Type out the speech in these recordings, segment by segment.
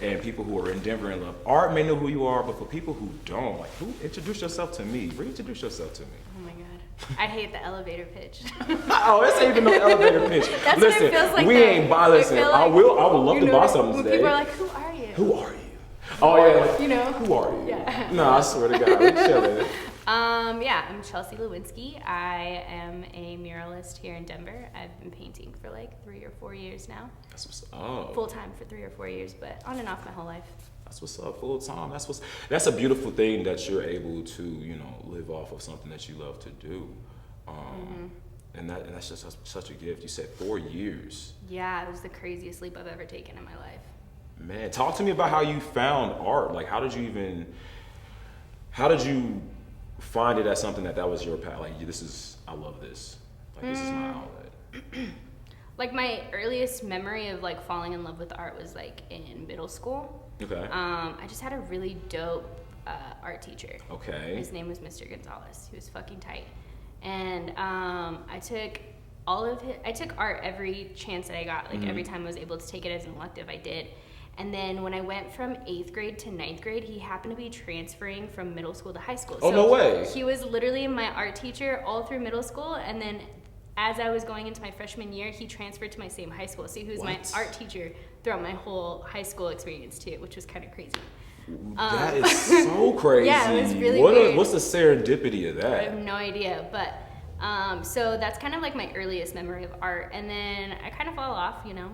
and people who are in Denver and love art may know who you are, but for people who don't, like, introduce yourself to me. Reintroduce yourself to me. Oh my God. I hate the elevator pitch. Oh, this ain't even no elevator pitch. That's Listen, what it feels like. we ain't buy. Listen, I would love to buy something when today. People are like, who are you? Who are you? Oh yeah, like, you know, who are you? Yeah. No, I swear to God, we chilling. Yeah, I'm Chelsea Lewinski. I am a muralist here in Denver. I've been painting for like 3 or 4 years now. That's what's up. Full time for 3 or 4 years, but on and off my whole life. That's what's up, full time. That's a beautiful thing that you're able to, you know, live off of something that you love to do. And that's just such a gift. You said 4 years. Yeah, it was the craziest leap I've ever taken in my life. Man, talk to me about how you found art. Like, how did you find it as something that was your path? Like, I love this. Like, this is my outlet. Like, my earliest memory of like falling in love with art was like in middle school. Okay. I just had a really dope art teacher. Okay. His name was Mr. Gonzalez. He was fucking tight. And I took art every chance that I got. Like, every time I was able to take it as an elective, I did. And then when I went from 8th grade to 9th grade, he happened to be transferring from middle school to high school. Oh, no way. He was literally my art teacher all through middle school. And then as I was going into my freshman year, he transferred to my same high school. So he was my art teacher throughout my whole high school experience too, which was kind of crazy. That is so crazy. Yeah, it was really weird. What's the serendipity of that? I have no idea, but so that's kind of like my earliest memory of art. And then I kind of fall off, you know.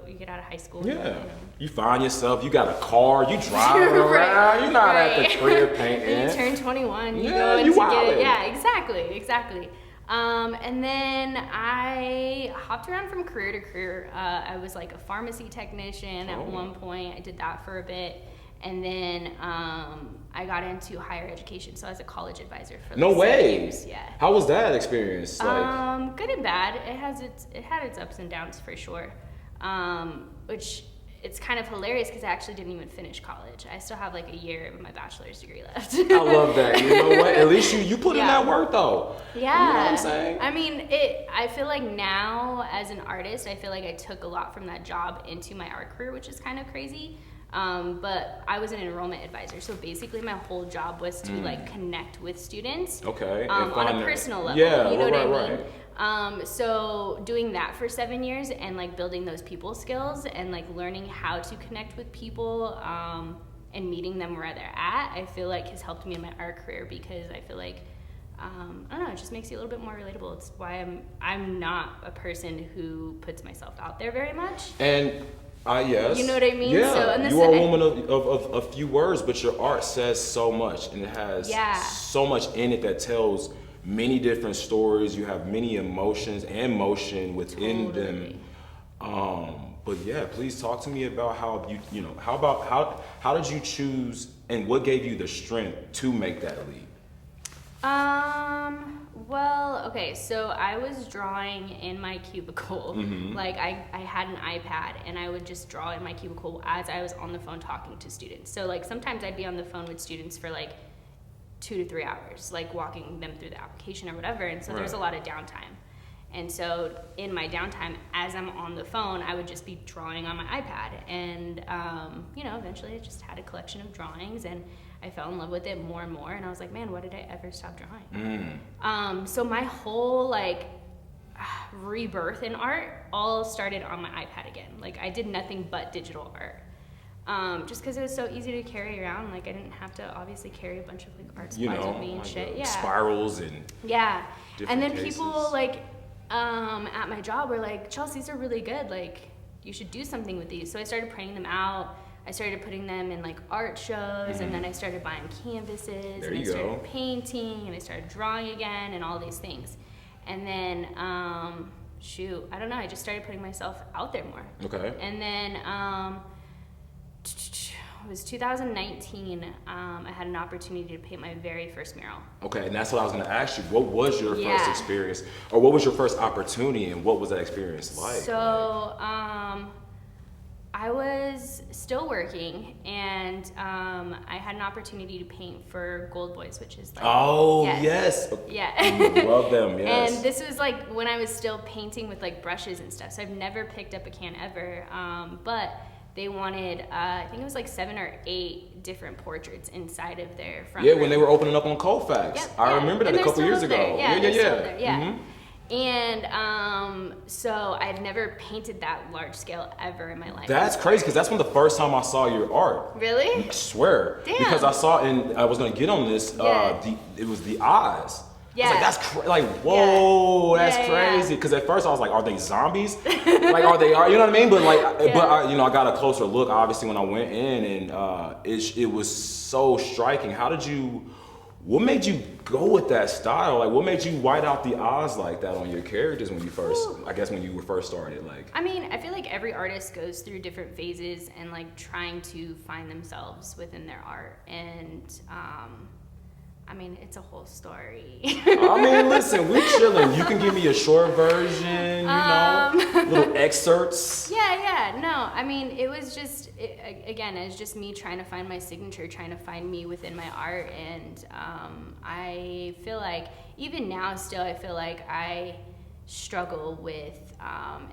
You get out of high school. Yeah. You find yourself, you got a car, you driving around, you're not at the crib painting. And you turn 21, you yeah, go you into wildin'. get yeah, exactly. And then I hopped around from career to career. I was like a pharmacy technician at one point. I did that for a bit. And then I got into higher education, so I was a college advisor for like 7 years. Yeah. How was that experience? Like, good and bad. It had its ups and downs for sure. Which it's kind of hilarious because I actually didn't even finish college. I still have like a year of my bachelor's degree left. I love that. You know what? At least you put in that work though. Yeah. You know what I'm saying? I mean, I feel like now as an artist, I feel like I took a lot from that job into my art career, which is kind of crazy. But I was an enrollment advisor, so basically my whole job was to like connect with students. Okay. On a personal level. Yeah. You know what I mean? Right. So doing that for 7 years and like building those people skills and like learning how to connect with people and meeting them where they're at, I feel like has helped me in my art career because I feel like I don't know, it just makes you a little bit more relatable. It's why I'm not a person who puts myself out there very much. And yes. You know what I mean? Yeah. So, you are a woman of a few words, but your art says so much, and it has so much in it that tells many different stories. You have many emotions and motion within them. But yeah, please talk to me about how how did you choose and what gave you the strength to make that leap? Well, okay, so I was drawing in my cubicle. Like I had an iPad and I would just draw in my cubicle as I was on the phone talking to students. So like sometimes I'd be on the phone with students for like 2 to 3 hours, like walking them through the application or whatever. And so there's a lot of downtime. And so in my downtime, as I'm on the phone, I would just be drawing on my iPad. And, eventually I just had a collection of drawings and I fell in love with it more and more. And I was like, man, why did I ever stop drawing? So my whole rebirth in art all started on my iPad again. Like I did nothing but digital art. Just because it was so easy to carry around. Like I didn't have to obviously carry a bunch of like art supplies with me and shit. Spirals and and then cases. people like at my job were like, Chelsea, these are really good. Like you should do something with these. So I started printing them out. I started putting them in like art shows, and then I started buying canvases, and I started painting, and I started drawing again, and all these things. And then, I don't know, I just started putting myself out there more. Okay. And then, it was 2019, I had an opportunity to paint my very first mural. Okay, and that's what I was going to ask you. What was your first experience, or what was your first opportunity, and what was that experience like? So, I was still working, and I had an opportunity to paint for Gold Boys, which is like... Oh, yes. Yeah. Love them, yes. And this was like when I was still painting with like brushes and stuff, so I've never picked up a can ever, but they wanted, I think it was like 7 or 8 different portraits inside of their front Yeah, room. when they were opening up on Colfax. Yep, I remember that a couple years ago. Yeah. Mm-hmm. And so I've never painted that large scale ever in my life. That's crazy, because that's when the first time I saw your art. Really? I swear. Damn. Because I saw, and I was going to get on this, it was the eyes. Yeah. I was like, that's like, whoa, yeah. that's crazy. Because at first I was like, are they zombies? Like, are they, you know what I mean? But like, I got a closer look, obviously, when I went in, and it was so striking. What made you go with that style? Like, what made you white out the eyes like that on your characters when you were first started? Like, I mean, I feel like every artist goes through different phases and like trying to find themselves within their art. And, I mean, it's a whole story. I mean, listen, we're chilling. You can give me a short version, little excerpts. Yeah. No, I mean, it was just, it's just me trying to find my signature, trying to find me within my art. And I feel like, even now still, I feel like I struggle with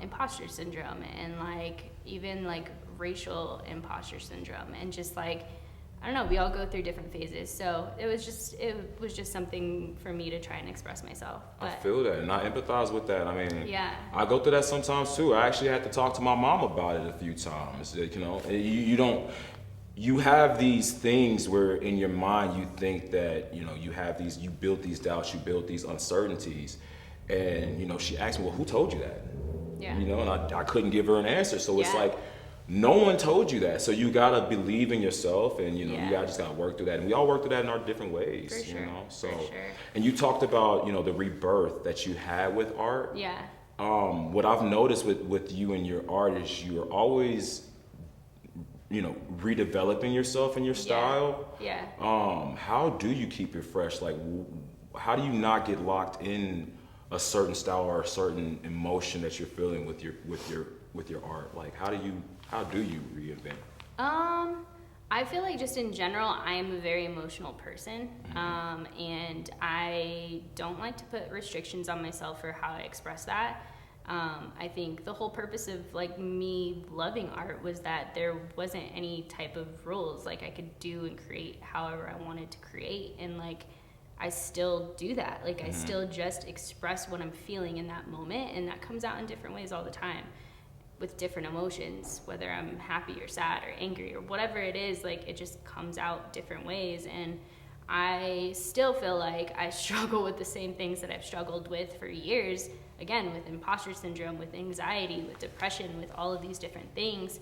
imposter syndrome and like, even like racial imposter syndrome and just like, I don't know, we all go through different phases. So it was just something for me to try and express myself. But, I feel that, and I empathize with that. I mean, yeah. I go through that sometimes too. I actually had to talk to my mom about it a few times. You have these things where in your mind you think that, you built these doubts, you built these uncertainties. And, she asked me, well, who told you that? Yeah. And I couldn't give her an answer. So it's like, no one told you that. So you gotta believe in yourself, and you just gotta work through that. And we all work through that in our different ways. For sure. So, for sure. And you talked about, the rebirth that you had with art. Yeah. What I've noticed with you and your art is you're always, redeveloping yourself and your style. Yeah. How do you keep it fresh? Like, how do you not get locked in a certain style or a certain emotion that you're feeling with your art? Like, how do you reinvent? I feel like just in general, I am a very emotional person, and I don't like to put restrictions on myself for how I express that. I think the whole purpose of like me loving art was that there wasn't any type of rules. Like, I could do and create however I wanted to create, and like I still do that. Like, I still just express what I'm feeling in that moment, and that comes out in different ways all the time with different emotions, whether I'm happy or sad or angry or whatever it is. Like, it just comes out different ways, and I still feel like I struggle with the same things that I've struggled with for years, again, with imposter syndrome, with anxiety, with depression, with all of these different things.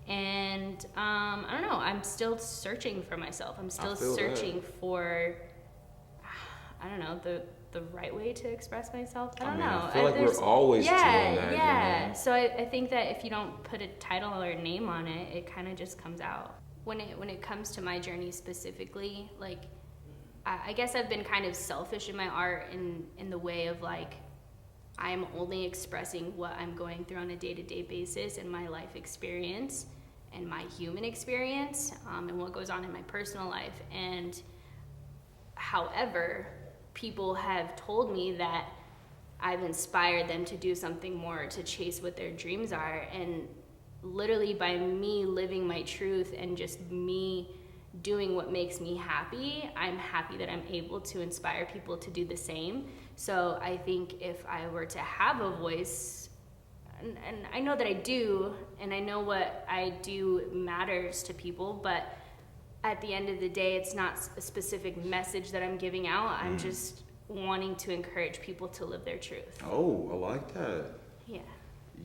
And I don't know, I'm still searching for myself. I'm still searching for, I don't know, the right way to express myself. I don't know. I feel like we're always doing that. Yeah. So I think that if you don't put a title or a name on it, it kind of just comes out. When it comes to my journey specifically, like, I guess I've been kind of selfish in my art in the way of like, I'm only expressing what I'm going through on a day-to-day basis and my life experience and my human experience, and what goes on in my personal life. And however, people have told me that I've inspired them to do something more, to chase what their dreams are. And literally by me living my truth and just me doing what makes me happy, I'm happy that I'm able to inspire people to do the same. So I think if I were to have a voice, and I know that I do, and I know what I do matters to people, but at the end of the day, it's not a specific message that I'm giving out. I'm just wanting to encourage people to live their truth. Oh, I like that. Yeah.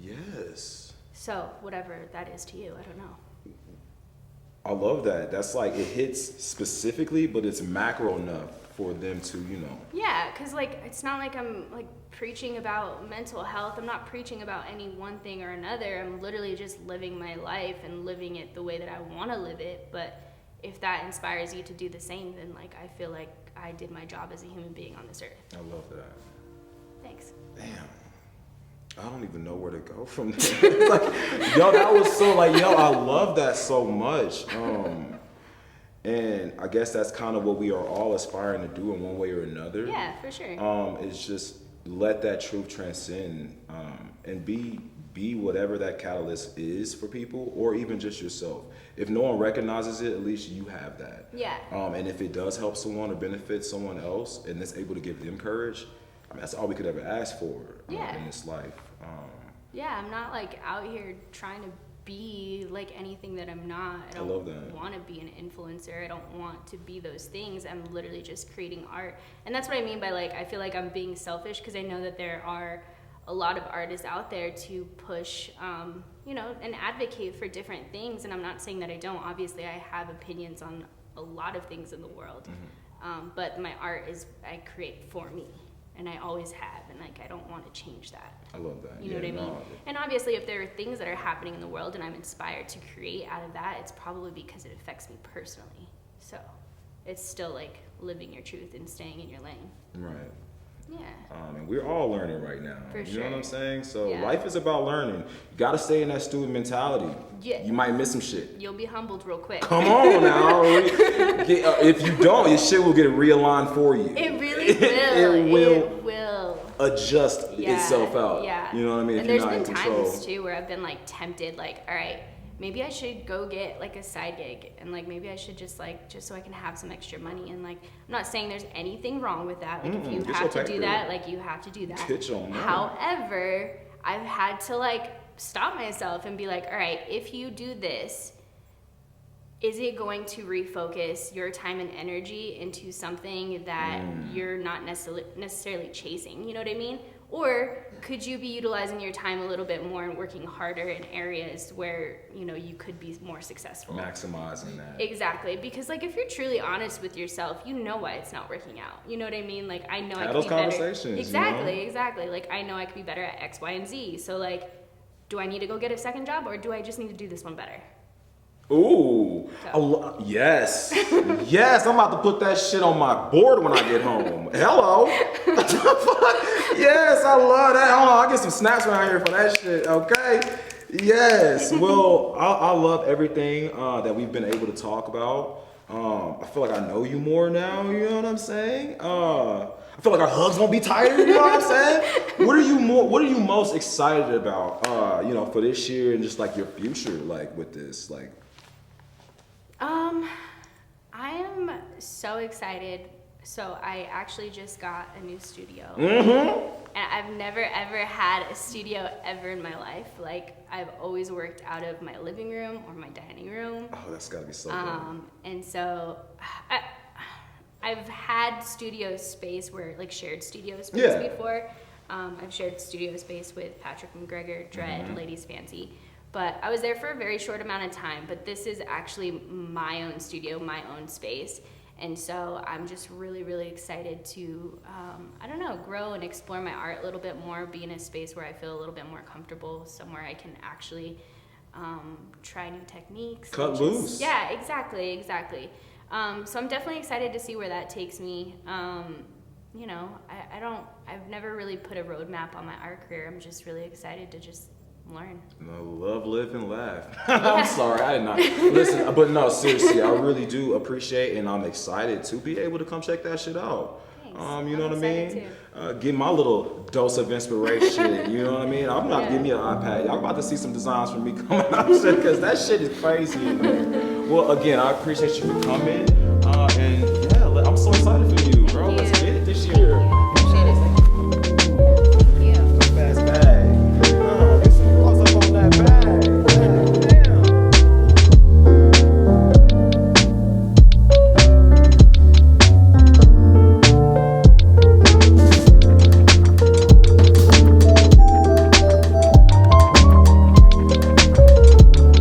Yes. So whatever that is to you, I don't know. I love that. That's like, it hits specifically, but it's macro enough for them to, Yeah, because like, it's not like I'm like preaching about mental health. I'm not preaching about any one thing or another. I'm literally just living my life and living it the way that I want to live it. But if that inspires you to do the same, then like, I feel like I did my job as a human being on this earth. I love that. Thanks. Damn. I don't even know where to go from there. Like, that was so like, I love that so much. And I guess that's kind of what we are all aspiring to do in one way or another. Yeah, for sure. Is just let that truth transcend, and be be whatever that catalyst is for people, or even just yourself. If no one recognizes it, at least you have that. Yeah. And if it does help someone or benefit someone else, and it's able to give them courage, I mean, that's all we could ever ask for in this life. Yeah, I'm not like out here trying to be like anything that I'm not. I don't want to be an influencer. I don't want to be those things. I'm literally just creating art. And that's what I mean by like, I feel like I'm being selfish because I know that there are a lot of artists out there to push, you know, and advocate for different things. And I'm not saying that I don't. Obviously, I have opinions on a lot of things in the world. But my art is, I create for me. And I always have, and like I don't want to change that. I love that. You know what I mean? And obviously, if there are things that are happening in the world and I'm inspired to create out of that, it's probably because it affects me personally. So it's still like living your truth and staying in your lane. Right. Yeah. And we're all learning right now. For you sure. know what I'm saying? So life is about learning. You got to stay in that student mentality. Yeah. You might miss some shit. You'll be humbled real quick. Come on now. If you don't, your shit will get realigned for you. It really will. It will. It will. Adjust itself out. Yeah. You know what I mean? And if there's you're not been in control. times too where I've been like tempted, like, all right, maybe I should go get like a side gig, and like maybe I should just so I can have some extra money. And like, I'm not saying there's anything wrong with that. Like if you have to do that, like you have to do that. Get your money. However, I've had to like stop myself and be like, all right, if you do this, is it going to refocus your time and energy into something that you're not necessarily chasing? You know what I mean? Or could you be utilizing your time a little bit more and working harder in areas where, you know, you could be more successful? Maximizing that. Exactly. Because, like, if you're truly honest with yourself, you know why it's not working out. You know what I mean? Like, I know I could those be better. conversations, Exactly, you know? exactly. Like, I know I could be better at X, Y, and Z. So, like, do I need to go get a second job, or do I just need to do this one better? Ooh, yes, yes, I'm about to put that shit on my board when I get home. Hello. Yes, I love that. Hold on, I'll get some snaps around here for that shit, okay? Yes, well, I love everything that we've been able to talk about. I feel like I know you more now, you know what I'm saying? I feel like our hugs won't be tighter, you know what I'm saying? What are you most excited about, you know, for this year and just like your future, like with this, like? I am so excited. So I actually just got a new studio. Mm-hmm. And I've never ever had a studio ever in my life. Like, I've always worked out of my living room or my dining room. Oh, that's gotta be so good. And so I've had studio space where, like, shared studio space before. I've shared studio space with Patrick McGregor, Dread, Ladies Fancy. But I was there for a very short amount of time. But this is actually my own studio, my own space. And so I'm just really, really excited to, I don't know, grow and explore my art a little bit more, be in a space where I feel a little bit more comfortable, somewhere I can actually try new techniques. Cut loose. Yeah, exactly. So I'm definitely excited to see where that takes me. You know, I've never really put a roadmap on my art career. I'm just really excited to just learn. No, love, live, and laugh. I'm sorry, I did not listen, but no, seriously, I really do appreciate, and I'm excited to be able to come check that shit out. Thanks. You know what I mean? Get my little dose of inspiration. You know what I mean? I'm not giving me an iPad. Y'all about to see some designs from me coming out because that shit is crazy. Man. Well, again, I appreciate you for coming, and yeah, I'm so excited